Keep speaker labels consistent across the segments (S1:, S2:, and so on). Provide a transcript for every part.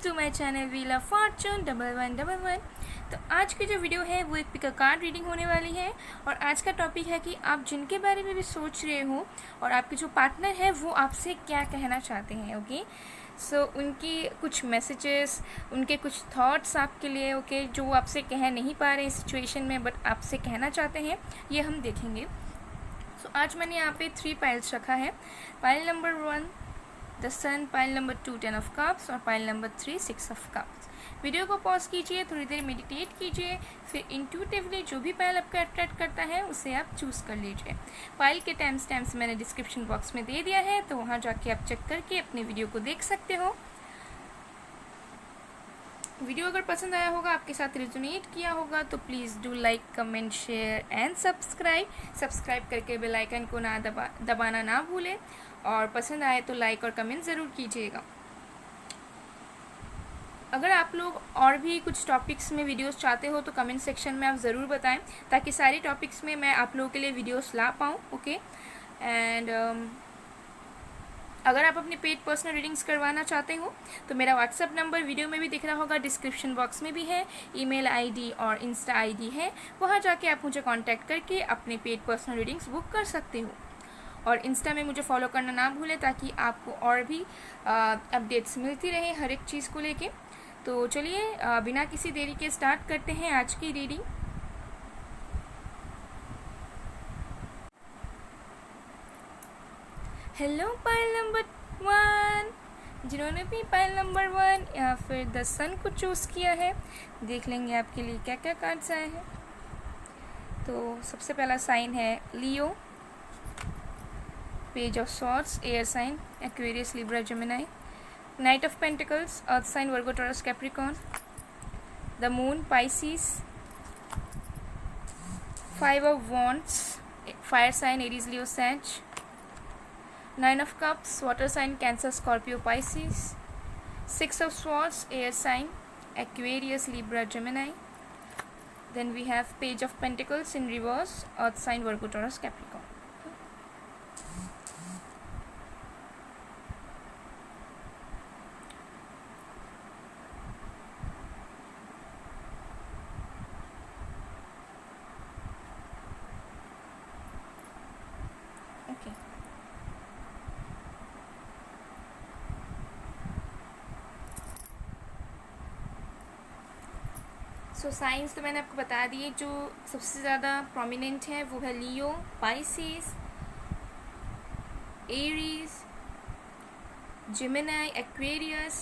S1: To my channel Wheel of Fortune 1111। तो आज की जो वीडियो है वो एक पिक कार्ड रीडिंग होने वाली है। और आज का टॉपिक है कि आप जिनके बारे में भी सोच रहे हो और आपके जो पार्टनर है वो आपसे क्या कहना चाहते हैं। ओके, सो उनकी कुछ मैसेजेस, उनके कुछ थॉट्स आपके लिए, ओके, जो वो आपसे कह नहीं पा रहे इस सिचुएशन में बट आपसे कहना चाहते हैं, ये हम देखेंगे। सो आज मैंने यहाँ पे 3 पाइल्स रखा है। Pile number 1 the sun, pile number 2 10 of cups और pile number 3 6 of cups. Video को पॉज कीजिए, थोड़ी देर मेडिटेट कीजिए, फिर इंट्यूटिवली जो भी पाइल आपका अट्रैक्ट करता है उसे आप चूज़ कर लीजिए। पाइल के टाइम स्टैम्प्स मैंने डिस्क्रिप्शन बॉक्स में दे दिया है, तो वहाँ जाके आप चेक करके अपने वीडियो को देख सकते हो। वीडियो अगर पसंद आया होगा, आपके साथ रेजोनेट किया होगा, तो please do like, comment, share and subscribe करके बेल आइकन को ना दबाना ना भूलें। और पसंद आए तो लाइक और कमेंट ज़रूर कीजिएगा। अगर आप लोग और भी कुछ टॉपिक्स में वीडियोस चाहते हो तो कमेंट सेक्शन में आप ज़रूर बताएं, ताकि सारे टॉपिक्स में मैं आप लोगों के लिए वीडियोस ला पाऊँ। ओके, एंड अगर आप अपनी पेड पर्सनल रीडिंग्स करवाना चाहते हो तो मेरा व्हाट्सअप नंबर वीडियो में भी दिख रहा होगा, डिस्क्रिप्शन बॉक्स में भी है, ईमेल आईडी और इंस्टा आईडी है, वहाँ जाके आप मुझे कांटेक्ट करके अपने पेड पर्सनल रीडिंग्स बुक कर सकते हो। और इंस्टा में मुझे फॉलो करना ना भूलें, ताकि आपको और भी अपडेट्स मिलती रहे हर एक चीज़ को लेके। तो चलिए बिना किसी देरी के स्टार्ट करते हैं आज की रीडिंग। हेलो पाइल नंबर 1, जिन्होंने भी पाइल नंबर 1 या फिर द सन को चूज़ किया है, देख लेंगे आपके लिए क्या क्या कार्ड्स आए हैं। तो सबसे पहला साइन है Leo, page of swords, air sign, Aquarius, Libra, Gemini, knight of pentacles, earth sign, Virgo, Taurus, Capricorn, the moon, Pisces, 5 of wands, fire sign, Aries, Leo, Sag, 9 of cups, water sign, Cancer, Scorpio, Pisces, 6 of swords, air sign, Aquarius, Libra, Gemini. Then we have page of pentacles in reverse, earth sign, Virgo, Taurus, Capricorn. Okay. So science तो मैंने आपको बता दिए। जो सबसे ज़्यादा prominent है वो है Leo, Pisces, Aries, Gemini, Aquarius,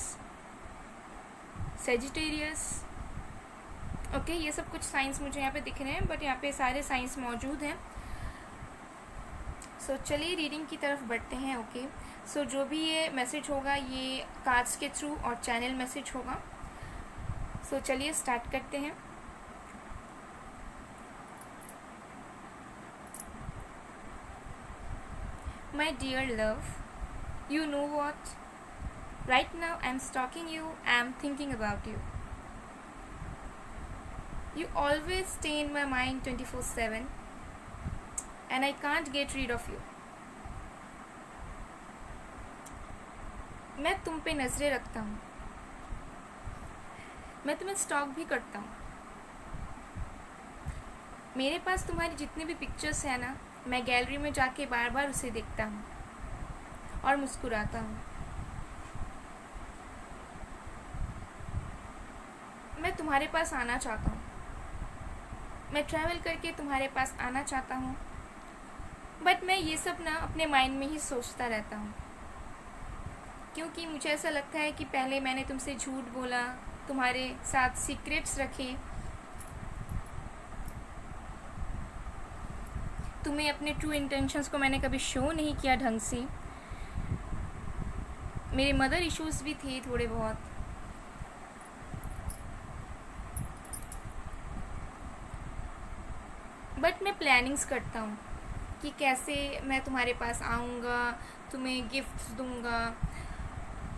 S1: Sagittarius. Okay, ये सब कुछ साइंस मुझे यहाँ पे दिख रहे हैं, बट यहाँ पे सारे साइंस मौजूद हैं। सो चलिए रीडिंग की तरफ बढ़ते हैं। ओके, सो जो भी ये मैसेज होगा ये कार्ड्स के थ्रू और चैनल मैसेज होगा। सो चलिए स्टार्ट करते हैं। My dear love, you know what? Right now I'm stalking you, I'm thinking about you. You always stay in my mind 24/7 and I can't get rid of you. मैं तुम पे नज़रें रखता हूँ, मैं तुम्हें स्टॉक भी करता हूँ। मेरे पास तुम्हारी जितनी भी पिक्चर्स हैं ना, मैं गैलरी में जाके बार बार उसे देखता हूँ और मुस्कुराता हूँ। मैं तुम्हारे पास आना चाहता हूँ, मैं ट्रैवल करके तुम्हारे पास आना चाहता हूँ, बट मैं ये सब ना अपने माइंड में ही सोचता रहता हूँ, क्योंकि मुझे ऐसा लगता है कि पहले मैंने तुमसे झूठ बोला, तुम्हारे साथ सीक्रेट्स रखे, तुम्हें अपने ट्रू इंटेंशंस को मैंने कभी शो नहीं किया ढंग से। मेरे मदर इश्यूज़ भी थे थोड़े बहुत, बट मैं प्लानिंग्स करता हूँ कि कैसे मैं तुम्हारे पास आऊँगा, तुम्हें गिफ्ट्स दूँगा,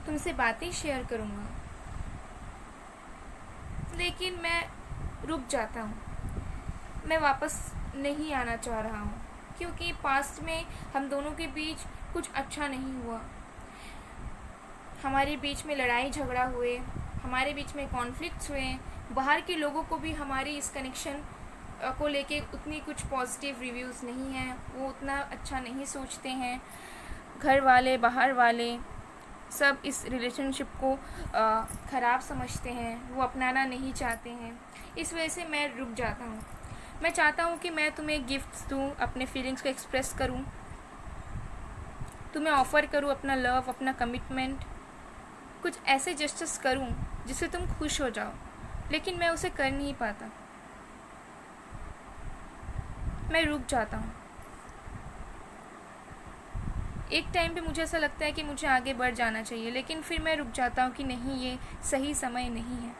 S1: तुमसे बातें शेयर करूँगा, लेकिन मैं रुक जाता हूँ, मैं वापस नहीं आना चाह रहा हूँ, क्योंकि पास्ट में हम दोनों के बीच कुछ अच्छा नहीं हुआ। हमारे बीच में लड़ाई झगड़ा हुए, हमारे बीच में कॉन्फ्लिक्ट्स हुए, बाहर के लोगों को भी हमारी इस कनेक्शन को लेके उतनी कुछ पॉजिटिव रिव्यूज़ नहीं हैं, वो उतना अच्छा नहीं सोचते हैं। घर वाले बाहर वाले सब इस रिलेशनशिप को ख़राब समझते हैं, वो अपनाना नहीं चाहते हैं। इस वजह से मैं रुक जाता हूँ। मैं चाहता हूँ कि मैं तुम्हें गिफ्ट्स दूँ, अपने फीलिंग्स को एक्सप्रेस करूँ, तुम्हें ऑफ़र करूँ अपना लव, अपना कमिटमेंट, कुछ ऐसे जस्टिस करूँ जिससे तुम खुश हो जाओ, लेकिन मैं उसे कर नहीं पाता। मैं रुक जाता हूँ। एक टाइम पे मुझे ऐसा लगता है कि मुझे आगे बढ़ जाना चाहिए, लेकिन फिर मैं रुक जाता हूँ कि नहीं, ये सही समय नहीं है।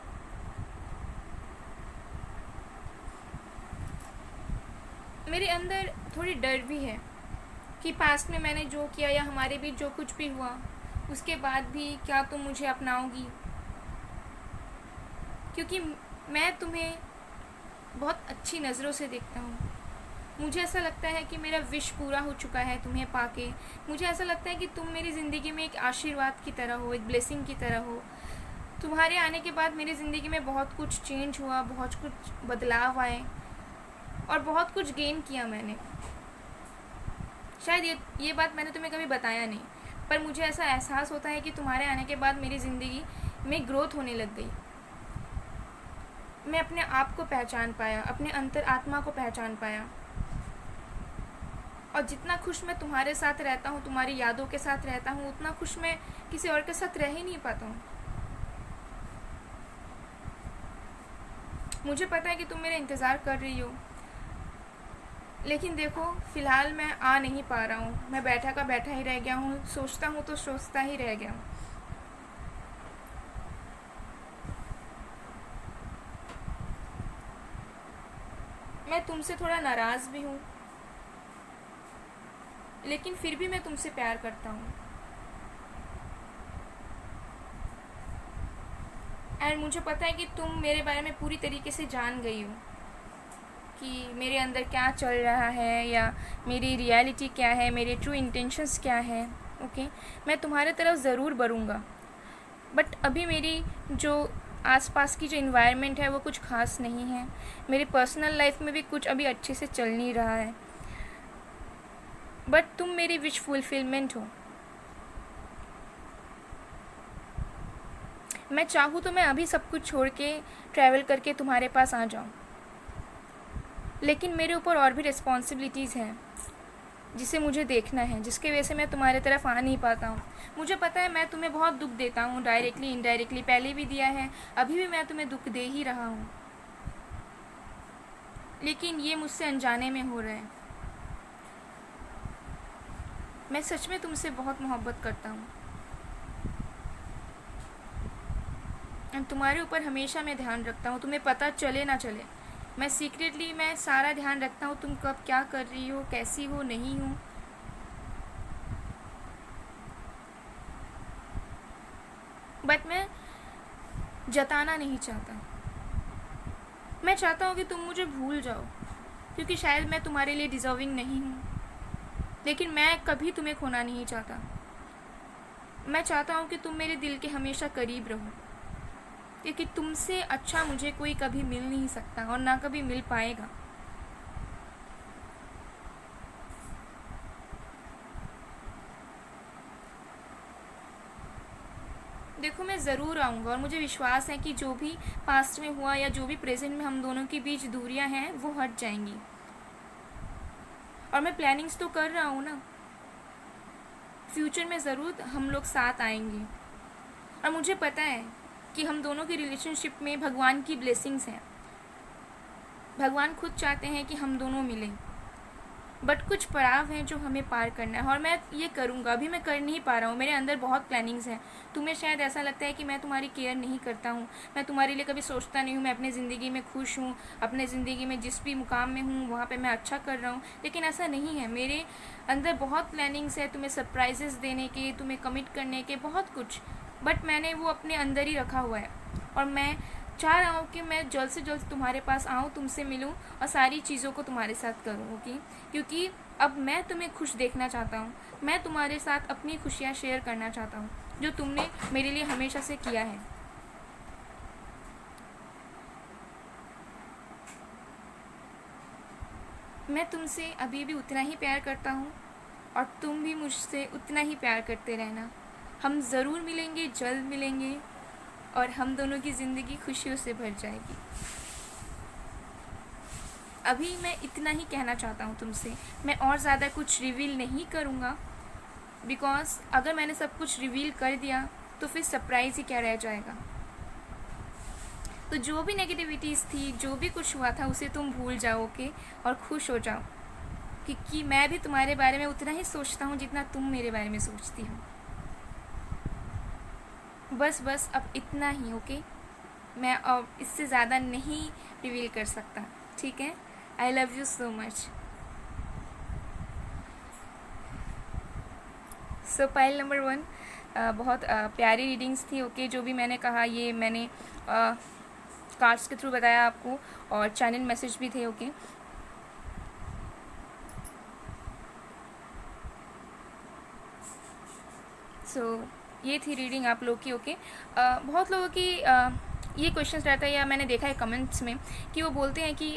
S1: मेरे अंदर थोड़ी डर भी है कि पास्ट में मैंने जो किया या हमारे बीच जो कुछ भी हुआ, उसके बाद भी क्या तुम मुझे अपनाओगी, क्योंकि मैं तुम्हें बहुत अच्छी नज़रों से देखता हूँ। मुझे ऐसा लगता है कि मेरा विश पूरा हो चुका है तुम्हें पाके। मुझे ऐसा लगता है कि तुम मेरी ज़िंदगी में एक आशीर्वाद की तरह हो, एक ब्लेसिंग की तरह हो। तुम्हारे आने के बाद मेरी ज़िंदगी में बहुत कुछ चेंज हुआ, बहुत कुछ बदलाव आए और बहुत कुछ गेन किया मैंने। शायद ये बात मैंने तुम्हें कभी बताया नहीं, पर मुझे ऐसा एहसास होता है कि तुम्हारे आने के बाद मेरी ज़िंदगी में ग्रोथ होने लग गई। मैं अपने आप को पहचान पाया, अपने अंतर आत्मा को पहचान पाया। और जितना खुश मैं तुम्हारे साथ रहता हूँ, तुम्हारी यादों के साथ रहता हूँ, उतना खुश मैं किसी और के साथ रह ही नहीं पाता हूँ। मुझे पता है कि तुम मेरा इंतज़ार कर रही हो, लेकिन देखो फ़िलहाल मैं आ नहीं पा रहा हूँ। मैं बैठा का बैठा ही रह गया हूँ, सोचता हूँ तो सोचता ही रह गया हूँ। मैं तुमसे थोड़ा नाराज़ भी हूँ, लेकिन फिर भी मैं तुमसे प्यार करता हूँ। एंड मुझे पता है कि तुम मेरे बारे में पूरी तरीके से जान गई हो कि मेरे अंदर क्या चल रहा है या मेरी रियलिटी क्या है, मेरे ट्रू इंटेंशंस क्या है। ओके, मैं तुम्हारे तरफ ज़रूर बढ़ूँगा, बट अभी मेरी जो आसपास की जो इन्वायरमेंट है वो कुछ ख़ास नहीं है। मेरी पर्सनल लाइफ में भी कुछ अभी अच्छे से चल नहीं रहा है, बट तुम मेरी विश फुलफिलमेंट हो। मैं चाहूँ तो मैं अभी सब कुछ छोड़ के ट्रैवल करके तुम्हारे पास आ जाऊँ, लेकिन मेरे ऊपर और भी रिस्पॉन्सिबिलिटीज़ हैं जिसे मुझे देखना है, जिसके वजह से मैं तुम्हारे तरफ आ नहीं पाता हूँ। मुझे पता है मैं तुम्हें बहुत दुख देता हूँ, डायरेक्टली इनडायरेक्टली, पहले भी दिया है, अभी भी मैं तुम्हें दुख दे ही रहा हूँ, लेकिन ये मुझसे अनजाने में हो रहा है। मैं सच में तुमसे बहुत मोहब्बत करता हूँ, तुम्हारे ऊपर हमेशा मैं ध्यान रखता हूँ, तुम्हें पता चले ना चले। मैं सीक्रेटली मैं सारा ध्यान रखता हूँ, तुम कब क्या कर रही हो, कैसी हो, नहीं हो। बट मैं जताना नहीं चाहता। मैं चाहता हूँ कि तुम मुझे भूल जाओ, क्योंकि शायद मैं तुम्हारे लिए डिज़र्विंग नहीं हूँ, लेकिन मैं कभी तुम्हें खोना नहीं चाहता। मैं चाहता हूँ कि तुम मेरे दिल के हमेशा करीब रहो, क्योंकि तुमसे अच्छा मुझे कोई कभी मिल नहीं सकता और ना कभी मिल पाएगा। देखो मैं ज़रूर आऊँगा और मुझे विश्वास है कि जो भी पास्ट में हुआ या जो भी प्रेजेंट में हम दोनों के बीच दूरियां हैं वो हट जाएंगी। और मैं प्लानिंग्स तो कर रहा हूँ ना, फ्यूचर में ज़रूर हम लोग साथ आएंगे। और मुझे पता है कि हम दोनों की रिलेशनशिप में भगवान की ब्लेसिंग्स हैं। भगवान खुद चाहते हैं कि हम दोनों मिलें, बट कुछ पड़ाव हैं जो हमें पार करना है और मैं ये करूँगा। अभी मैं कर नहीं पा रहा हूँ, मेरे अंदर बहुत प्लानिंग्स हैं। तुम्हें शायद ऐसा लगता है कि मैं तुम्हारी केयर नहीं करता हूँ, मैं तुम्हारे लिए कभी सोचता नहीं हूँ, मैं अपनी ज़िंदगी में खुश हूँ, अपने ज़िंदगी में जिस भी मुकाम में हूँ वहाँ पे मैं अच्छा कर रहा हूँ, लेकिन ऐसा नहीं है। मेरे अंदर बहुत प्लानिंग्स है तुम्हें सरप्राइजेस देने के, तुम्हें कमिट करने के, बहुत कुछ, बट मैंने वो अपने अंदर ही रखा हुआ है। और मैं चाह रहा हूँ कि मैं जल्द से जल्द तुम्हारे पास आऊँ, तुमसे मिलूँ और सारी चीज़ों को तुम्हारे साथ करूँ। ओके, क्योंकि अब मैं तुम्हें खुश देखना चाहता हूँ, मैं तुम्हारे साथ अपनी खुशियाँ शेयर करना चाहता हूँ जो तुमने मेरे लिए हमेशा से किया है। मैं तुमसे अभी भी उतना ही प्यार करता हूँ और तुम भी मुझसे उतना ही प्यार करते रहना। हम ज़रूर मिलेंगे, जल्द मिलेंगे और हम दोनों की ज़िंदगी खुशियों से भर जाएगी। अभी मैं इतना ही कहना चाहता हूँ तुमसे। मैं और ज़्यादा कुछ रिवील नहीं करूँगा, बिकॉज़ अगर मैंने सब कुछ रिवील कर दिया तो फिर सरप्राइज़ ही क्या रह जाएगा। तो जो भी नेगेटिविटीज़ थी, जो भी कुछ हुआ था, उसे तुम भूल जाओ, ओके? और खुश हो जाओ, क्योंकि मैं भी तुम्हारे बारे में उतना ही सोचता हूँ जितना तुम मेरे बारे में सोचती हो। बस अब इतना ही, ओके? मैं अब इससे ज़्यादा नहीं रिवील कर सकता, ठीक है? I love you so much. So pile number 1, बहुत प्यारी रीडिंग्स थी, ओके? जो भी मैंने कहा ये मैंने कार्ड्स के थ्रू बताया आपको, और चैनल मैसेज भी थे, ओके? सो ये थी रीडिंग आप लोग की, ओके? बहुत लोगों की ये क्वेश्चंस रहता है, या मैंने देखा है कमेंट्स में कि वो बोलते हैं कि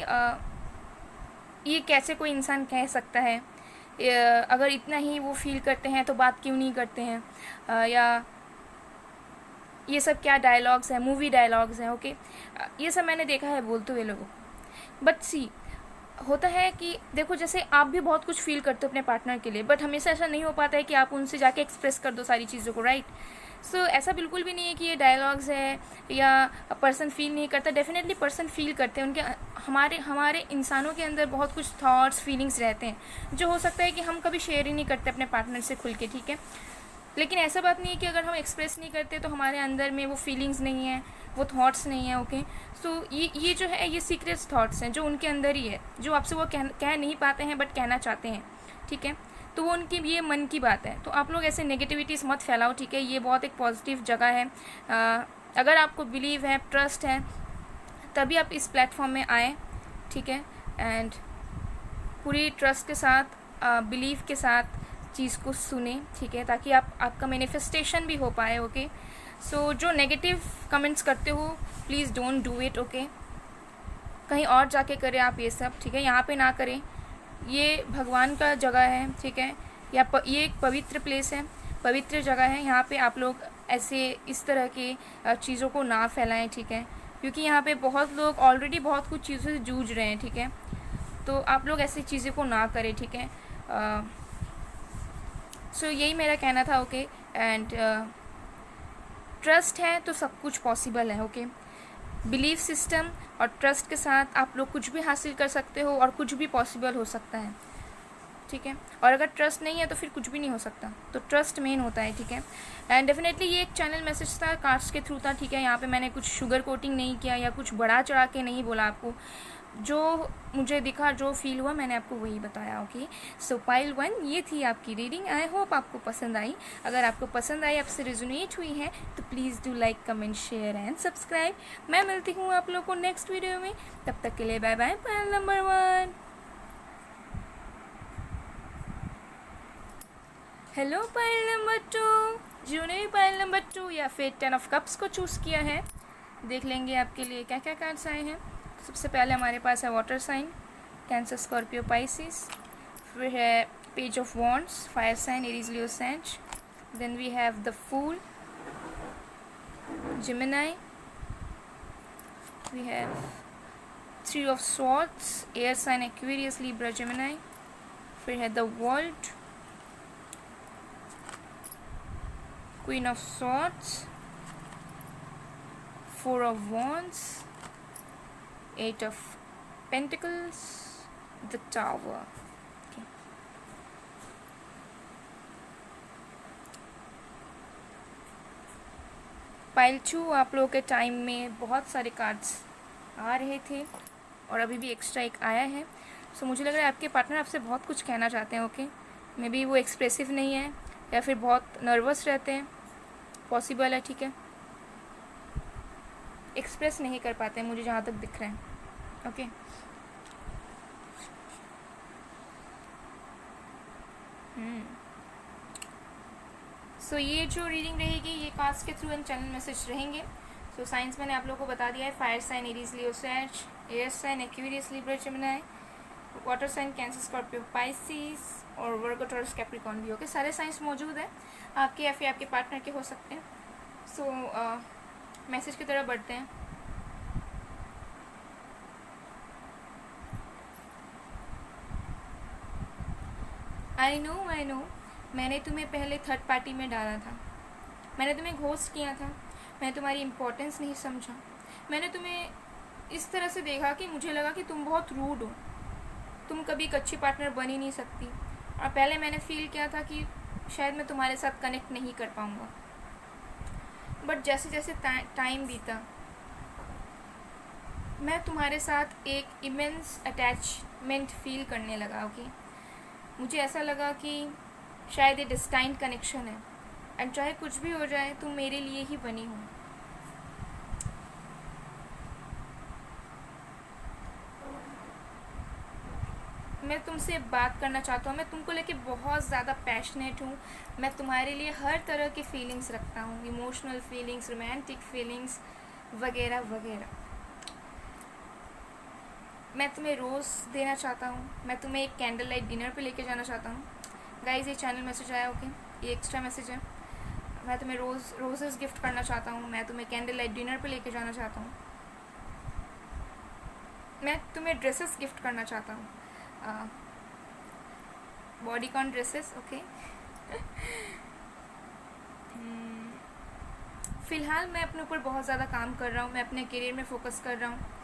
S1: ये कैसे कोई इंसान कह सकता है, अगर इतना ही वो फील करते हैं तो बात क्यों नहीं करते हैं, या ये सब क्या डायलॉग्स हैं, मूवी डायलॉग्स हैं, ओके? ये सब मैंने देखा है बोलते हुए लोगों को। बट सी, होता है कि देखो, जैसे आप भी बहुत कुछ फील करते हो अपने पार्टनर के लिए, बट हमेशा ऐसा नहीं हो पाता है कि आप उनसे जाके एक्सप्रेस कर दो सारी चीज़ों को, राइट? सो ऐसा बिल्कुल भी नहीं है कि ये डायलॉग्स है या पर्सन फील नहीं करता। डेफिनेटली पर्सन फील करते हैं, उनके हमारे इंसानों के अंदर बहुत कुछ थॉट्स, फीलिंग्स रहते हैं जो हो सकता है कि हम कभी शेयर ही नहीं करते अपने पार्टनर से खुल के, ठीक है? लेकिन ऐसा बात नहीं है कि अगर हम एक्सप्रेस नहीं करते तो हमारे अंदर में वो फीलिंग्स नहीं है, वो थॉट्स नहीं है, ओके? सो ये जो है, ये सीक्रेट्स थॉट्स हैं जो उनके अंदर ही है, जो आपसे वो कह नहीं पाते हैं बट कहना चाहते हैं, ठीक है? तो वो उनकी ये मन की बात है। तो आप लोग ऐसे नेगेटिविटीज़ मत फैलाओ, ठीक है? ये बहुत एक पॉजिटिव जगह है। अगर आपको बिलीव है, ट्रस्ट है, तभी आप इस प्लेटफॉर्म में आएँ, ठीक है? एंड पूरी ट्रस्ट के साथ, बिलीव के साथ चीज़ को सुने, ठीक है? ताकि आपका मैनिफेस्टेशन भी हो पाए, ओके? सो जो नेगेटिव कमेंट्स करते हो, please don't do it, okay? कहीं और जाके करें आप ये सब, ठीक है? यहाँ पे ना करें। ये भगवान का जगह है, ठीक है? ये एक पवित्र प्लेस है, पवित्र जगह है। यहाँ पे आप लोग ऐसे इस तरह के चीज़ों को ना फैलाएं, ठीक है? क्योंकि यहाँ पे बहुत लोग ऑलरेडी बहुत कुछ चीज़ों से जूझ रहे हैं, ठीक है? तो आप लोग ऐसी चीज़ों को ना करें, ठीक है? सो यही मेरा कहना था, ओके? एंड ट्रस्ट है तो सब कुछ पॉसिबल है, ओके? बिलीफ सिस्टम और ट्रस्ट के साथ आप लोग कुछ भी हासिल कर सकते हो और कुछ भी पॉसिबल हो सकता है, ठीक है? और अगर ट्रस्ट नहीं है तो फिर कुछ भी नहीं हो सकता। तो ट्रस्ट मेन होता है, ठीक है? एंड डेफिनेटली ये एक चैनल मैसेज था, कार्ड्स के थ्रू था, ठीक है? यहाँ पे मैंने कुछ शुगर कोटिंग नहीं किया या कुछ बढ़ा चढ़ा के नहीं बोला आपको। जो मुझे दिखा, जो फील हुआ, मैंने आपको वही बताया, ओके? सो पाइल 1, ये थी आपकी रीडिंग। आई होप आपको पसंद आई। अगर आपको पसंद आई, आपसे रिजोनेट हुई है, तो please do like, comment, share and subscribe. मैं मिलती हूँ आप लोगों को नेक्स्ट वीडियो में। तब तक के लिए bye bye. Pile number 1। Hello pile number 2। जिन्होंने भी पाइल नंबर 2 या फिर 10 ऑफ कप्स को चूज़ किया है, देख लेंगे आपके लिए क्या क्या कार्ड्स आए हैं। सबसे पहले हमारे पास है water sign, Cancer, Scorpio, Pisces. फिर है page of wands, fire sign, Aries, Leo, सेंच। Then we have the fool, Gemini. We have 3 of swords, air sign, Aquarius, Libra, Gemini. फिर है the world, queen of swords, 4 of wands, 8 of Pentacles, the Tower. Okay. Pile 2, आप लोगों के time में बहुत सारे cards आ रहे थे और अभी भी एक्स्ट्रा एक आया है। सो मुझे लग रहा है आपके पार्टनर आपसे बहुत कुछ कहना चाहते हैं, ओके? मे बी वो एक्सप्रेसिव नहीं है या फिर बहुत नर्वस रहते हैं, पॉसिबल है, ठीक है? एक्सप्रेस नहीं कर पाते हैं मुझे जहाँ तक दिख रहा है, ओके? सो ये जो रीडिंग रहेगी, ये कार्ड्स के थ्रू एंड चैनल मैसेज रहेंगे। सो साइंस मैंने आप लोगों को बता दिया है, फायर साइन, एरीज, लियो, सेंच, air sign, Aquarius, Libra, Gemini. Water sign Cancer, Scorpio, Pisces और वर्गो, टॉरस, कैप्रिकॉर्न भी। ओके, सारे साइंस मौजूद हैं आपके या फिर आपके पार्टनर के हो सकते हैं। सो मैसेज की तरफ बढ़ते हैं। आई नो मैंने तुम्हें पहले थर्ड पार्टी में डाला था, मैंने तुम्हें घोस्ट किया था, मैंने तुम्हारी इम्पोर्टेंस नहीं समझा, मैंने तुम्हें इस तरह से देखा कि मुझे लगा कि तुम बहुत रूड हो, तुम कभी एक अच्छी पार्टनर बन ही नहीं सकती। और पहले मैंने फील किया था कि शायद मैं तुम्हारे साथ कनेक्ट नहीं कर पाऊँगा, बट जैसे जैसे टाइम बीता मैं तुम्हारे साथ एक इमेंस अटैचमेंट फील करने लगा। ओके, मुझे ऐसा लगा कि शायद ये डिस्टाइंड कनेक्शन है एंड चाहे कुछ भी हो जाए तुम मेरे लिए ही बनी हो। मैं तुमसे बात करना चाहता हूँ, मैं तुमको लेके बहुत ज़्यादा पैशनेट हूँ, मैं तुम्हारे लिए हर तरह की फीलिंग्स रखता हूँ, इमोशनल फीलिंग्स, रोमांटिक फीलिंग्स वगैरह वगैरह। मैं तुम्हें रोज़ देना चाहता हूँ, मैं तुम्हें एक कैंडल लाइट डिनर पे लेके जाना चाहता हूँ। गाइस, ये चैनल मैसेज आया। ओके, ये एक्स्ट्रा मैसेज है। मैं तुम्हें रोजेस गिफ्ट करना चाहता हूँ, मैं तुम्हें कैंडल लाइट डिनर पे लेके जाना चाहता हूँ, मैं तुम्हें ड्रेसेस गिफ्ट करना चाहता हूँ, बॉडीकॉन ड्रेसेस। ओके, फ़िलहाल मैं अपने ऊपर बहुत ज़्यादा काम कर रहा हूँ, मैं अपने करियर में फ़ोकस कर रहा हूँ,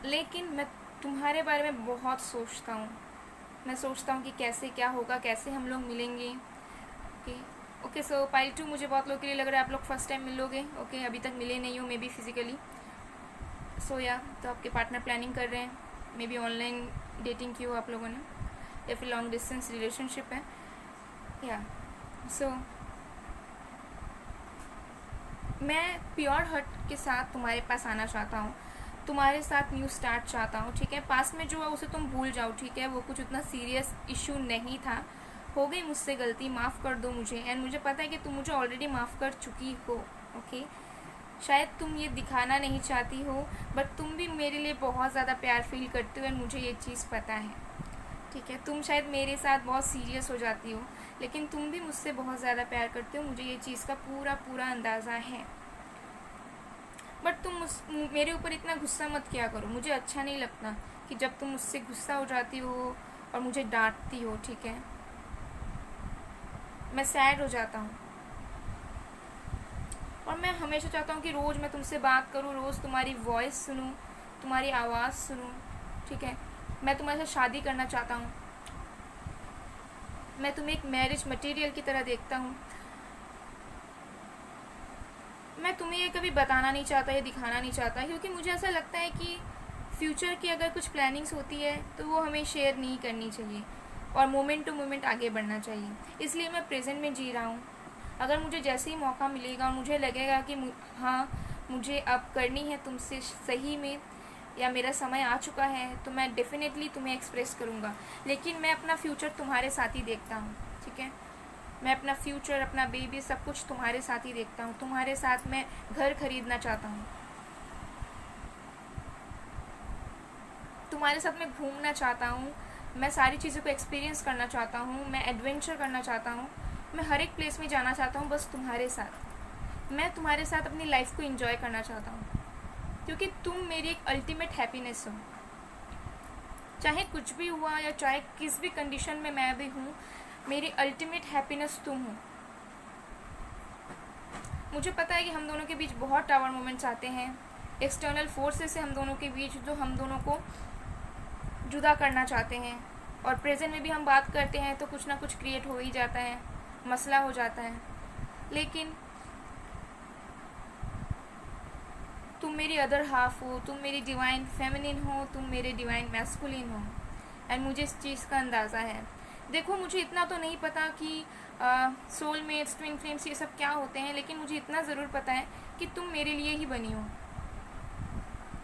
S1: लेकिन मैं तुम्हारे बारे में बहुत सोचता हूँ। मैं सोचता हूँ कि कैसे क्या होगा, कैसे हम लोग मिलेंगे। ओके, सो पाइल 2, मुझे बहुत लोगों के लिए लग रहा है आप लोग फर्स्ट टाइम मिलोगे। ओके, अभी तक मिले नहीं हो मे बी फिज़िकली। सो या तो आपके पार्टनर प्लानिंग कर रहे हैं, मे बी ऑनलाइन डेटिंग की हो आप लोगों ने, या फिर लॉन्ग डिस्टेंस रिलेशनशिप है। या सो मैं प्योर हर्ट के साथ तुम्हारे पास आना चाहता हूँ, तुम्हारे साथ न्यू स्टार्ट चाहता हूँ। ठीक है, पास में जो है उसे तुम भूल जाओ। ठीक है, वो कुछ उतना सीरियस इशू नहीं था, हो गई मुझसे गलती, माफ़ कर दो मुझे। एंड मुझे पता है कि तुम मुझे ऑलरेडी माफ़ कर चुकी हो। ओके, शायद तुम ये दिखाना नहीं चाहती हो, बट तुम भी मेरे लिए बहुत ज़्यादा प्यार फील करते हो एंड मुझे ये चीज़ पता है। ठीक है, तुम शायद मेरे साथ बहुत सीरियस हो जाती हो, लेकिन तुम भी मुझसे बहुत ज़्यादा प्यार करते हो, मुझे ये चीज़ का पूरा अंदाज़ा है। बट तुम मेरे ऊपर इतना गुस्सा मत किया करो, मुझे अच्छा नहीं लगता कि जब तुम मुझसे गुस्सा हो जाती हो और मुझे डांटती हो। ठीक है, मैं सैड हो जाता हूँ और मैं हमेशा चाहता हूँ कि रोज़ मैं तुमसे बात करूँ, रोज़ तुम्हारी वॉइस सुनूँ, तुम्हारी आवाज़ सुनूँ। ठीक है, मैं तुम्हारे साथ शादी करना चाहता हूँ, मैं तुम्हें एक मैरिज मटेरियल की तरह देखता हूँ। मैं तुम्हें ये कभी बताना नहीं चाहता, ये दिखाना नहीं चाहता, क्योंकि मुझे ऐसा लगता है कि फ्यूचर की अगर कुछ प्लानिंग्स होती है तो वो हमें शेयर नहीं करनी चाहिए और मोमेंट टू मोमेंट आगे बढ़ना चाहिए। इसलिए मैं प्रेजेंट में जी रहा हूँ। अगर मुझे जैसे ही मौका मिलेगा और मुझे लगेगा कि हाँ मुझे अब करनी है तुमसे सही में, या मेरा समय आ चुका है, तो मैं डेफिनेटली तुम्हें एक्सप्रेस करूँगा। लेकिन मैं अपना फ्यूचर तुम्हारे साथ ही देखता हूँ। ठीक है, मैं अपना फ्यूचर, अपना बेबी, सब कुछ तुम्हारे साथ ही देखता हूँ। तुम्हारे साथ मैं घर खरीदना चाहता हूँ, तुम्हारे साथ मैं घूमना चाहता हूँ, मैं सारी चीज़ों को एक्सपीरियंस करना चाहता हूँ, मैं एडवेंचर करना चाहता हूँ, मैं हर एक प्लेस में जाना चाहता हूँ बस तुम्हारे साथ। मैं तुम्हारे साथ अपनी लाइफ को एंजॉय करना चाहता हूँ, क्योंकि तुम मेरी एक अल्टीमेट हैप्पीनेस हो। चाहे कुछ भी हुआ या चाहे किस भी कंडीशन में मैं भी हूँ, मेरी अल्टीमेट हैप्पीनेस तुम हो। मुझे पता है कि हम दोनों के बीच बहुत टावर मोमेंट्स आते हैं, एक्सटर्नल फोर्सेस से हम दोनों के बीच जो हम दोनों को जुदा करना चाहते हैं, और प्रेजेंट में भी हम बात करते हैं तो कुछ ना कुछ क्रिएट हो ही जाता है, मसला हो जाता है। लेकिन तुम मेरी अदर हाफ हो, तुम मेरी डिवाइन फेमिनिन हो, तुम मेरे डिवाइन मैस्कुलिन हो, एंड मुझे इस चीज़ का अंदाज़ा है। देखो, मुझे इतना तो नहीं पता कि सोलमेट्स, ट्विन फ्लेम्स, ये सब क्या होते हैं, लेकिन मुझे इतना ज़रूर पता है कि तुम मेरे लिए ही बनी हो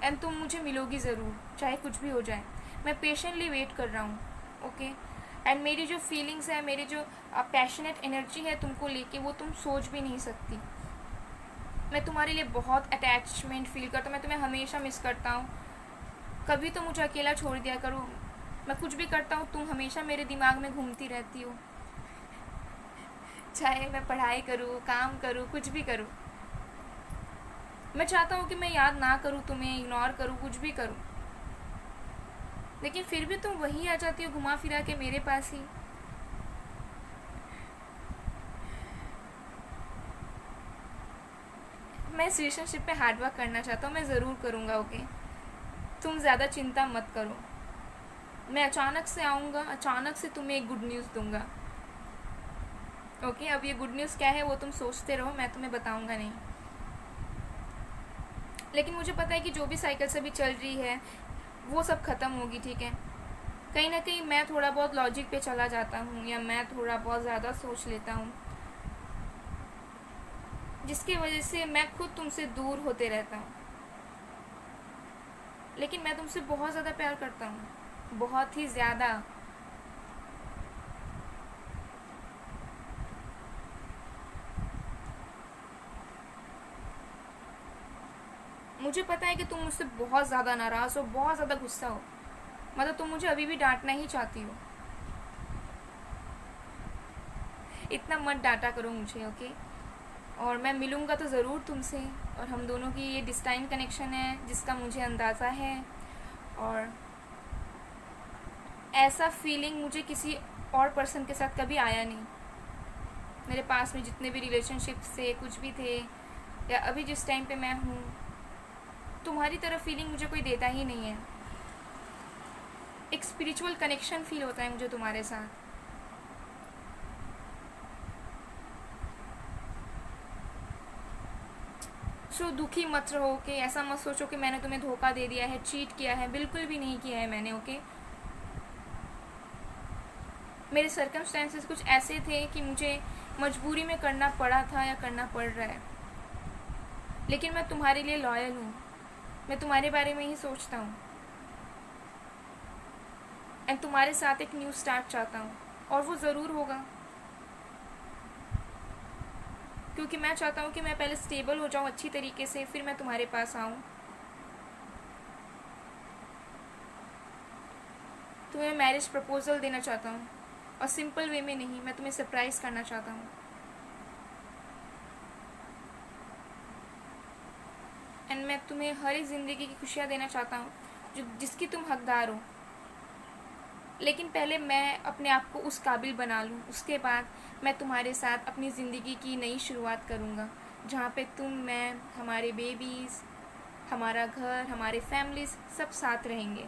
S1: एंड तुम मुझे मिलोगी ज़रूर, चाहे कुछ भी हो जाए। मैं पेशेंटली वेट कर रहा हूँ। ओके, एंड मेरी जो फीलिंग्स है, मेरी जो पैशनेट एनर्जी है तुमको लेके, वो तुम सोच भी नहीं सकती। मैं तुम्हारे लिए बहुत अटैचमेंट फील करता हूँ, मैं तुम्हें हमेशा मिस करता हूँ। कभी तो मुझे अकेला छोड़ दिया करो, मैं कुछ भी करता हूँ तुम हमेशा मेरे दिमाग में घूमती रहती हो, चाहे मैं पढ़ाई करूँ, काम करूँ, कुछ भी करूँ। मैं चाहता हूँ कि मैं याद ना करूँ तुम्हें, इग्नोर करूँ, कुछ भी करूँ, लेकिन फिर भी तुम वही आ जाती हो घुमा फिरा के मेरे पास ही। मैं इस रिलेशनशिप पे हार्डवर्क करना चाहता हूँ, मैं ज़रूर करूँगा, ओके। तुम ज़्यादा चिंता मत करो, मैं अचानक से आऊँगा, अचानक से तुम्हें एक गुड न्यूज़ दूँगा, ओके। अब ये गुड न्यूज़ क्या है वो तुम सोचते रहो, मैं तुम्हें बताऊँगा नहीं। लेकिन मुझे पता है कि जो भी साइकिल से भी चल रही है वो सब ख़त्म होगी, ठीक है। कहीं ना कहीं मैं थोड़ा बहुत लॉजिक पे चला जाता हूँ या मैं थोड़ा बहुत ज़्यादा सोच लेता हूँ, जिसकी वजह से मैं खुद तुमसे दूर होते रहता हूँ। लेकिन मैं तुमसे बहुत ज़्यादा प्यार करता हूँ, बहुत ही ज़्यादा। मुझे पता है कि तुम मुझसे बहुत ज़्यादा नाराज़ हो, बहुत ज़्यादा गुस्सा हो, मतलब तुम मुझे अभी भी डांटना ही चाहती हो। इतना मत डांटा करो मुझे, ओके। और मैं मिलूँगा तो ज़रूर तुमसे, और हम दोनों की ये डिस्टाइन कनेक्शन है जिसका मुझे अंदाज़ा है, और ऐसा फीलिंग मुझे किसी और पर्सन के साथ कभी आया नहीं। मेरे पास में जितने भी रिलेशनशिप से कुछ भी थे या अभी जिस टाइम पे मैं हूँ, तुम्हारी तरह फीलिंग मुझे कोई देता ही नहीं है। एक स्पिरिचुअल कनेक्शन फील होता है मुझे तुम्हारे साथ। सो दुखी मत रहो, कि ऐसा मत सोचो कि मैंने तुम्हें धोखा दे दिया है, चीट किया है, बिल्कुल भी नहीं किया है मैंने, ओके। मेरे सर्कमस्टेंसेस कुछ ऐसे थे कि मुझे मजबूरी में करना पड़ा था या करना पड़ रहा है, लेकिन मैं तुम्हारे लिए लॉयल हूँ, मैं तुम्हारे बारे में ही सोचता हूँ, एंड तुम्हारे साथ एक न्यू स्टार्ट चाहता हूँ, और वो ज़रूर होगा, क्योंकि मैं चाहता हूँ कि मैं पहले स्टेबल हो जाऊँ अच्छी तरीके से, फिर मैं तुम्हारे पास आऊँ। तुम्हें मैरिज प्रपोजल देना चाहता हूँ, और सिंपल वे में नहीं, मैं तुम्हें सरप्राइज़ करना चाहता हूँ, एंड मैं तुम्हें हर एक ज़िंदगी की खुशियाँ देना चाहता हूँ जो जिसकी तुम हकदार हो। लेकिन पहले मैं अपने आप को उस काबिल बना लूँ, उसके बाद मैं तुम्हारे साथ अपनी ज़िंदगी की नई शुरुआत करूँगा, जहाँ पे तुम, मैं, हमारे बेबीज़, हमारा घर, हमारे फैमिलीज़ सब साथ रहेंगे।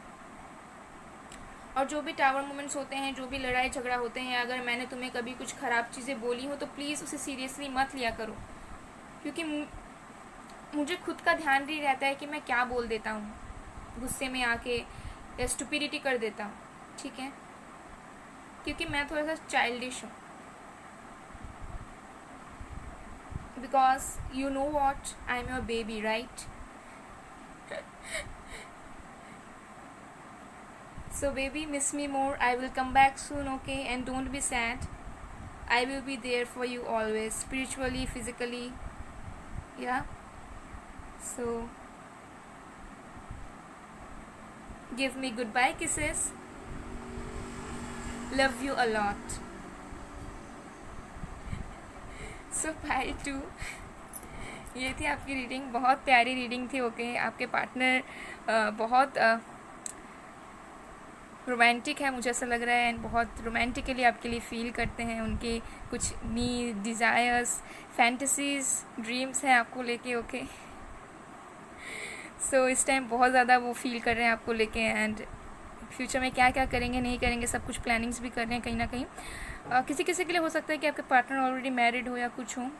S1: और जो भी टावर मोमेंट्स होते हैं, जो भी लड़ाई झगड़ा होते हैं, अगर मैंने तुम्हें कभी कुछ ख़राब चीज़ें बोली हो तो प्लीज़ उसे सीरियसली मत लिया करो, क्योंकि मुझे खुद का ध्यान नहीं रहता है कि मैं क्या बोल देता हूँ गुस्से में आके, या स्टुपिडिटी कर देता हूँ, ठीक है, क्योंकि मैं थोड़ा सा चाइल्डिश हूँ। Because you know what, I am your baby, right? So baby, miss me more. I will come back soon, okay? And don't be sad. I will be there for you always, spiritually, physically. Yeah. So give me goodbye kisses. Love you a lot. So bye too. ये थी आपकी reading, बहुत प्यारी reading थी, okay. आपके partner बहुत romantic है, मुझे ऐसा लग रहा है, एंड बहुत रोमांटिकली आपके लिए फ़ील करते हैं। उनके कुछ नीड, डिज़ायर्स, फैंटेसीज़, ड्रीम्स हैं आपको लेके, ओके। सो इस टाइम बहुत ज़्यादा वो फील कर रहे हैं आपको लेके, एंड फ्यूचर में क्या क्या करेंगे, नहीं करेंगे, सब कुछ प्लानिंग्स भी कर रहे हैं कहीं ना कहीं। किसी किसी के लिए हो सकता है कि आपके पार्टनर ऑलरेडी मैरिड हो या कुछ हो,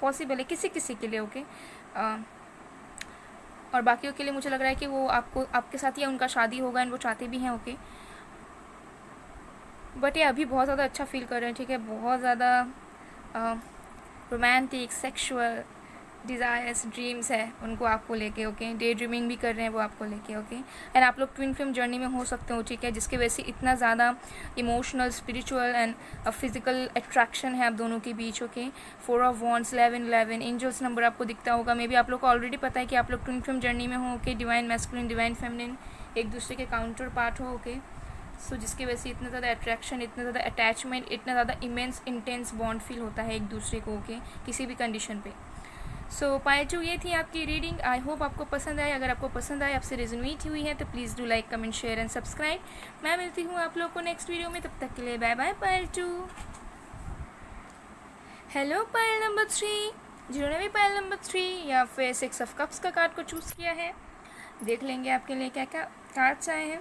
S1: पॉसिबल है किसी किसी के लिए, ओके। और बाकियों के लिए मुझे लग रहा है कि वो आपको, आपके साथ ही उनका शादी होगा, एंड वो चाहते भी हैं, ओके। बट ये अभी बहुत ज़्यादा अच्छा फील कर रहे हैं, ठीक है, बहुत ज़्यादा रोमांटिक, सेक्सुअल डिज़ायर्स, ड्रीम्स है उनको आपको लेके, ओके। डे ड्रीमिंग भी कर रहे हैं वो आपको लेके, ओके। एंड आप लोग ट्विन फ्लेम जर्नी में हो सकते हो, ठीक है, जिसकी वजह से इतना ज़्यादा emotional, spiritual and physical attraction है आप दोनों के बीच, okay. 4 of wands, 11 angels number आपको दिखता होगा। मे बी आप लोग को ऑलरेडी पता है कि आप लोग ट्विन फ्लेम जर्नी में हो, okay. Divine masculine, divine feminine एक दूसरे के काउंटर पार्ट हो, ओके। सो जिसकी वजह से इतना ज़्यादा अट्रैक्शन, इतना ज़्यादा अटैचमेंट, इतना ज़्यादा इमेंस इंटेंस बॉन्ड फील होता है एक दूसरे को के किसी भी कंडीशन पे। सो पायचू, ये थी आपकी रीडिंग। आई होप आपको पसंद आए। अगर आपको पसंद आए, आपसे रेजोनेट हुई है तो please do like, comment, share and subscribe. मैं मिलती हूँ आप लोग को नेक्स्ट वीडियो में, तब तक के लिए बाय बाय पायचू। हेलो पायल नंबर 3, जिन्होंने भी पायल नंबर 3 या फिर 6 ऑफ कप्स का कार्ड को चूज़ किया है, देख लेंगे आपके लिए क्या क्या कार्ड्स आए हैं।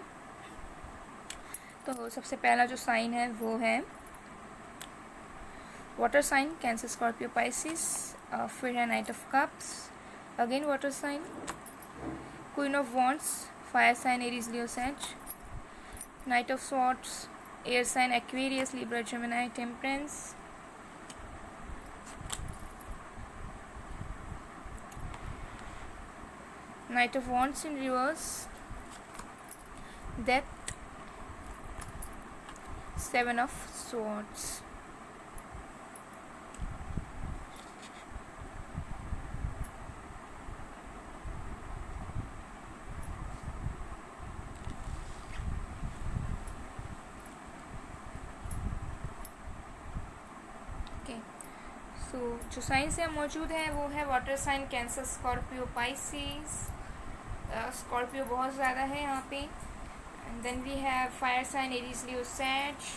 S1: तो सबसे पहला जो साइन है वो है water sign, Cancer, Scorpio, Pisces. फिर है knight of cups, again water sign. Queen of wands, fire sign, Aries, Leo, Sag. Knight of swords, air sign, Aquarius, Libra, Gemini, temperance. Knight of Wands in reverse, Death, 7 of Swords. So जो sign से मौजूद है वो है water sign, Cancer, Scorpio, Pisces. Scorpio बहुत ज़्यादा है यहाँ पे। And then we have fire sign, Aries, Leo, सैज,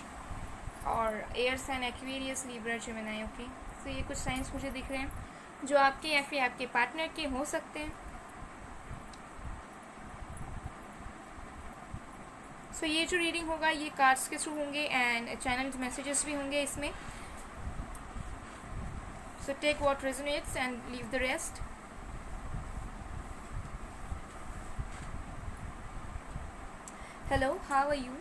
S1: और air sign, Aquarius, Libra, Gemini. Okay, तो ये कुछ साइंस मुझे दिख रहे हैं जो आपके या फिर आपके पार्टनर के हो सकते हैं। सो ये जो रीडिंग होगा ये कार्ड्स के थ्रू होंगे एंड चैनल मैसेजेस भी होंगे इसमें। So take what resonates and leave the rest. Hello, how are you?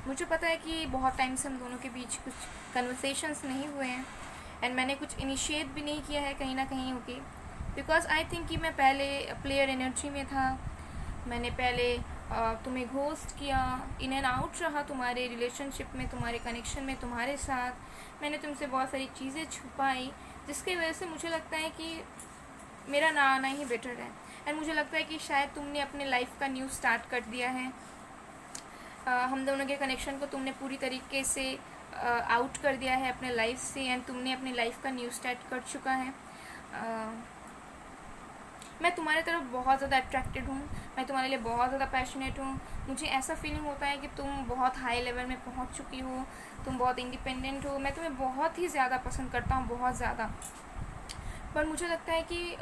S1: मुझे पता है कि बहुत टाइम से हम दोनों के बीच कुछ कन्वर्सेशंस नहीं हुए हैं एंड मैंने कुछ इनिशिएट भी नहीं किया है कहीं ना कहीं। ओके, बिकॉज आई थिंक कि मैं पहले प्लेयर एनर्जी में था। मैंने पहले तुम्हें घोस्ट किया, इन एंड आउट रहा तुम्हारे रिलेशनशिप में, तुम्हारे कनेक्शन में, तुम्हारे साथ। मैंने तुमसे बहुत सारी चीज़ें छुपाई जिसकी वजह से मुझे लगता है कि मेरा ना आना ही बेटर है। एंड मुझे लगता है कि शायद तुमने अपने लाइफ का न्यू स्टार्ट कर दिया है। हम दोनों के कनेक्शन को तुमने पूरी तरीके से आउट कर दिया है अपने लाइफ से एंड तुमने अपने लाइफ का न्यू स्टार्ट कर चुका है। मैं तुम्हारे तरफ बहुत ज़्यादा अट्रैक्टेड हूँ, मैं तुम्हारे लिए बहुत ज़्यादा पैशनेट हूँ। मुझे ऐसा फीलिंग होता है कि तुम बहुत हाई लेवल में पहुँच चुकी हो, तुम बहुत इंडिपेंडेंट हो। मैं तुम्हें बहुत ही ज़्यादा पसंद करता हूँ, बहुत ज़्यादा। पर मुझे लगता है कि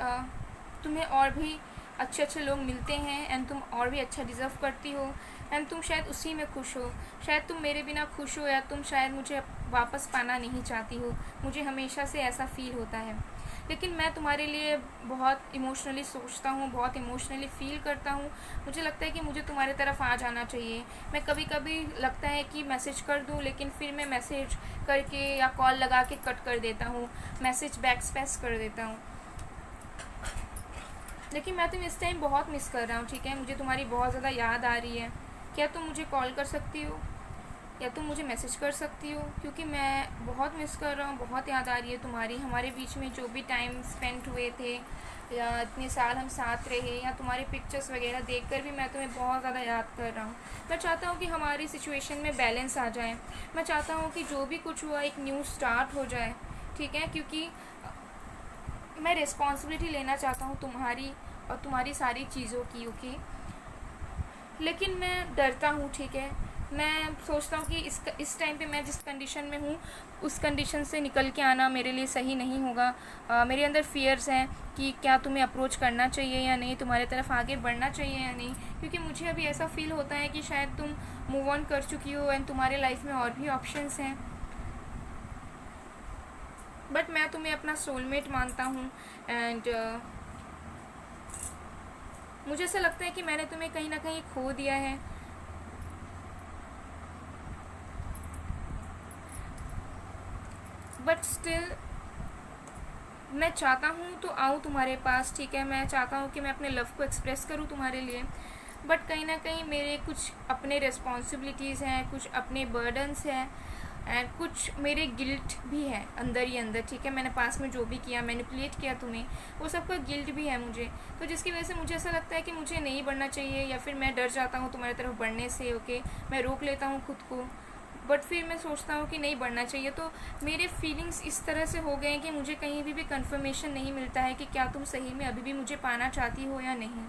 S1: तुम्हें और भी अच्छे लोग मिलते हैं एंड तुम और भी अच्छा डिज़र्व करती हो एंड तुम शायद उसी में खुश हो। शायद तुम मेरे बिना खुश हो या तुम शायद मुझे वापस पाना नहीं चाहती हो। मुझे हमेशा से ऐसा फील होता है। लेकिन मैं तुम्हारे लिए बहुत इमोशनली सोचता हूँ, बहुत इमोशनली फ़ील करता हूँ। मुझे लगता है कि मुझे तुम्हारे तरफ आ जाना चाहिए। मैं कभी कभी लगता है कि मैसेज कर दूँ, लेकिन फिर मैं मैसेज करके या कॉल लगा के कट कर देता हूँ, मैसेज बैक स्पेस कर देता हूँ। लेकिन मैं तुम्हें इस टाइम बहुत मिस कर रहा हूँ, ठीक है। मुझे तुम्हारी बहुत ज़्यादा याद आ रही है। क्या तुम मुझे कॉल कर सकती हो या तुम मुझे मैसेज कर सकती हो, क्योंकि मैं बहुत मिस कर रहा हूँ, बहुत याद आ रही है तुम्हारी। हमारे बीच में जो भी टाइम स्पेंड हुए थे या इतने साल हम साथ रहे या तुम्हारे पिक्चर्स वगैरह देखकर भी मैं तुम्हें बहुत ज़्यादा याद कर रहा हूँ। मैं चाहता हूँ कि हमारी सिचुएशन में बैलेंस आ जाए। मैं चाहता हूँ कि जो भी कुछ हुआ एक न्यू स्टार्ट हो जाए, ठीक है। क्योंकि मैं रिस्पॉन्सिबिलिटी लेना चाहता हूँ तुम्हारी और तुम्हारी सारी चीज़ों की, ओके। लेकिन मैं डरता हूँ, ठीक है। मैं सोचता हूँ कि इस टाइम पे मैं जिस कंडीशन में हूँ उस कंडीशन से निकल के आना मेरे लिए सही नहीं होगा। मेरे अंदर फियर्स हैं कि क्या तुम्हें अप्रोच करना चाहिए या नहीं, तुम्हारे तरफ आगे बढ़ना चाहिए या नहीं। क्योंकि मुझे अभी ऐसा फील होता है कि शायद तुम मूव ऑन कर चुकी हो एंड तुम्हारे लाइफ में और भी ऑप्शंस हैं। बट मैं तुम्हें अपना सोलमेट मानता हूँ एंड मुझे ऐसा लगता है कि मैंने तुम्हें कहीं ना कहीं खो दिया है। बट स्टिल मैं चाहता हूँ तो आऊँ तुम्हारे पास, ठीक है। मैं चाहता हूँ कि मैं अपने लव को एक्सप्रेस करूँ तुम्हारे लिए। बट कहीं ना कहीं मेरे कुछ अपने रिस्पॉन्सिबिलिटीज़ हैं, कुछ अपने बर्डन्स हैं एंड कुछ मेरे गिल्ट भी है अंदर ही अंदर, ठीक है। मैंने पास में जो भी किया, मैनिपुलेट किया तुम्हें, वो सबका गिल्ट भी है मुझे। तो जिसकी वजह से मुझे ऐसा लगता है कि मुझे नहीं बढ़ना चाहिए, या फिर मैं डर जाता हूँ तुम्हारी तरफ बढ़ने से, ओके। मैं रोक लेता हूँ खुद को, बट फिर मैं सोचता हूँ कि नहीं बढ़ना चाहिए। तो मेरे फीलिंग्स इस तरह से हो गए हैं कि मुझे कहीं भी कंफर्मेशन नहीं मिलता है कि क्या तुम सही में अभी भी मुझे पाना चाहती हो या नहीं।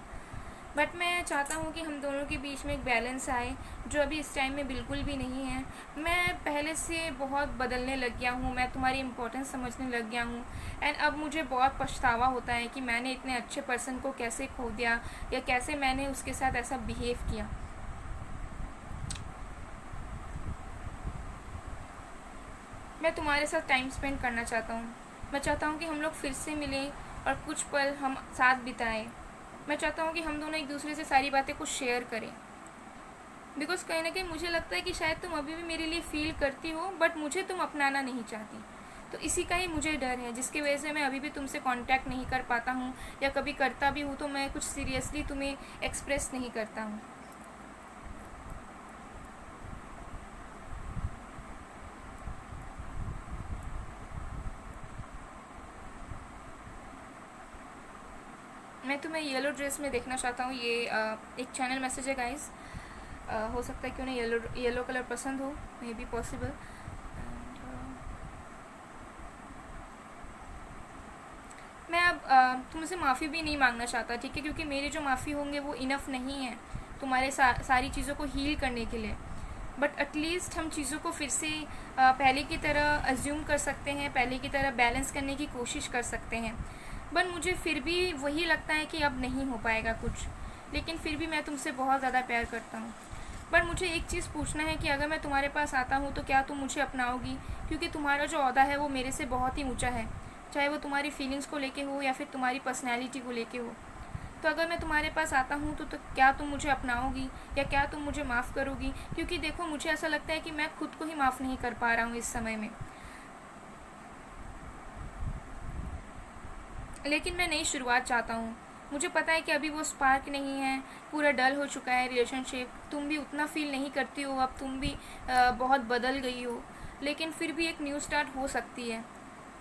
S1: बट मैं चाहता हूँ कि हम दोनों के बीच में एक बैलेंस आए, जो अभी इस टाइम में बिल्कुल भी नहीं है। मैं पहले से बहुत बदलने लग गया हूँ, मैं तुम्हारी इम्पोर्टेंस समझने लग गया हूँ। एंड अब मुझे बहुत पछतावा होता है कि मैंने इतने अच्छे पर्सन को कैसे खो दिया, या कैसे मैंने उसके साथ ऐसा बिहेव किया। मैं तुम्हारे साथ टाइम स्पेंड करना चाहता हूँ। मैं चाहता हूँ कि हम लोग फिर से मिलें और कुछ पल हम साथ बिताएं। मैं चाहता हूँ कि हम दोनों एक दूसरे से सारी बातें कुछ शेयर करें, बिकॉज कहीं ना कहीं मुझे लगता है कि शायद तुम अभी भी मेरे लिए फ़ील करती हो, बट मुझे तुम अपनाना नहीं चाहती। तो इसी का ही मुझे डर है, जिसकी वजह से मैं अभी भी तुमसे कांटेक्ट नहीं कर पाता हूँ, या कभी करता भी हूँ तो मैं कुछ सीरियसली तुम्हें एक्सप्रेस नहीं करता हूँ। मैं तुम्हें येलो ड्रेस में देखना चाहता हूँ। ये एक चैनल मैसेज है गाइस। हो सकता है कि उन्हें येलो कलर पसंद हो, मे बी पॉसिबल। मैं अब तुमसे माफ़ी भी नहीं मांगना चाहता, ठीक है, क्योंकि मेरे जो माफ़ी होंगे वो इनफ नहीं है तुम्हारे सारी चीज़ों को हील करने के लिए। बट एटलीस्ट हम चीज़ों को फिर से पहले की तरह अज्यूम कर सकते हैं, पहले की तरह बैलेंस करने की कोशिश कर सकते हैं। बट मुझे फिर भी वही लगता है कि अब नहीं हो पाएगा कुछ, लेकिन फिर भी मैं तुमसे बहुत ज़्यादा प्यार करता हूँ। पर मुझे एक चीज़ पूछना है कि अगर मैं तुम्हारे पास आता हूँ तो क्या तुम मुझे अपनाओगी, क्योंकि तुम्हारा जो ओहदा है वो मेरे से बहुत ही ऊंचा है, चाहे वो तुम्हारी फीलिंग्स को लेके हो या फिर तुम्हारी पर्सनैलिटी को लेके हो। तो अगर मैं तुम्हारे पास आता हूँ तो क्या तुम मुझे अपनाओगी, या क्या तुम मुझे माफ़ करोगी? क्योंकि देखो, मुझे ऐसा लगता है कि मैं खुद को ही माफ़ नहीं कर पा रहा हूँ इस समय में। लेकिन मैं नई शुरुआत चाहता हूँ। मुझे पता है कि अभी वो स्पार्क नहीं है, पूरा डल हो चुका है रिलेशनशिप, तुम भी उतना फील नहीं करती हो, अब तुम भी बहुत बदल गई हो, लेकिन फिर भी एक न्यू स्टार्ट हो सकती है।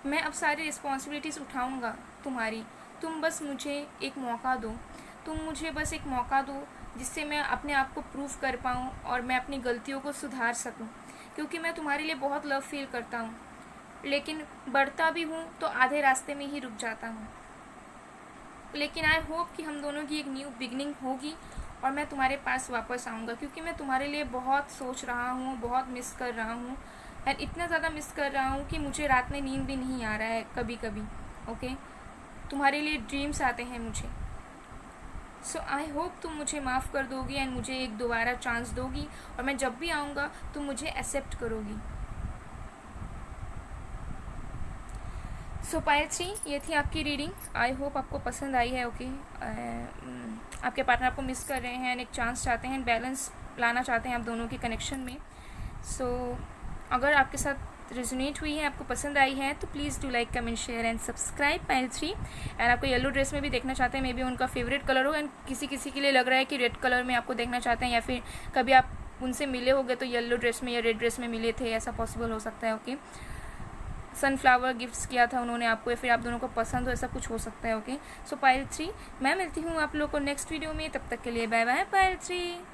S1: मैं अब सारी रिस्पॉन्सिबिलिटीज़ उठाऊँगा तुम्हारी। तुम बस मुझे एक मौका दो, तुम मुझे बस एक मौका दो, जिससे मैं अपने आप को प्रूव कर पाऊँ और मैं अपनी गलतियों को सुधार सकूँ, क्योंकि मैं तुम्हारे लिए बहुत लव फील करता हूँ, लेकिन बढ़ता भी हूँ तो आधे रास्ते में ही रुक जाता हूँ। लेकिन आई होप कि हम दोनों की एक न्यू बिगनिंग होगी और मैं तुम्हारे पास वापस आऊँगा, क्योंकि मैं तुम्हारे लिए बहुत सोच रहा हूँ, बहुत मिस कर रहा हूँ, एंड इतना ज़्यादा मिस कर रहा हूँ कि मुझे रात में नींद भी नहीं आ रहा है कभी कभी, ओके। तुम्हारे लिए ड्रीम्स आते हैं मुझे। सो आई होप तुम मुझे माफ़ कर दोगी एंड मुझे एक दोबारा चांस दोगी, और मैं जब भी आऊँगा तुम मुझे एक्सेप्ट करोगी। सो पायल 3, ये थी आपकी रीडिंग। आई होप आपको पसंद आई है, ओके। आपके पार्टनर आपको मिस कर रहे हैं एंड एक चांस चाहते हैं, बैलेंस लाना चाहते हैं आप दोनों के कनेक्शन में। सो अगर आपके साथ रेजोनेट हुई है, आपको पसंद आई है, तो please do like, comment, share and subscribe Payal 3। And आपको येलो ड्रेस में भी देखना चाहते हैं, मे बी उनका फेवरेट कलर हो, एंड किसी किसी के लिए लग रहा है कि रेड कलर में आपको देखना चाहते हैं, या फिर कभी आप उनसे मिले होंगे तो येलो ड्रेस में या रेड ड्रेस में मिले थे, ऐसा पॉसिबल हो सकता है, ओके। सनफ्लावर गिफ्ट्स किया था उन्होंने आपको, या फिर आप दोनों को पसंद हो, ऐसा कुछ हो सकता है, ओके। सो पायल 3, मैं मिलती हूँ आप लोग को नेक्स्ट वीडियो में। तब तक के लिए बाय बाय पायल 3।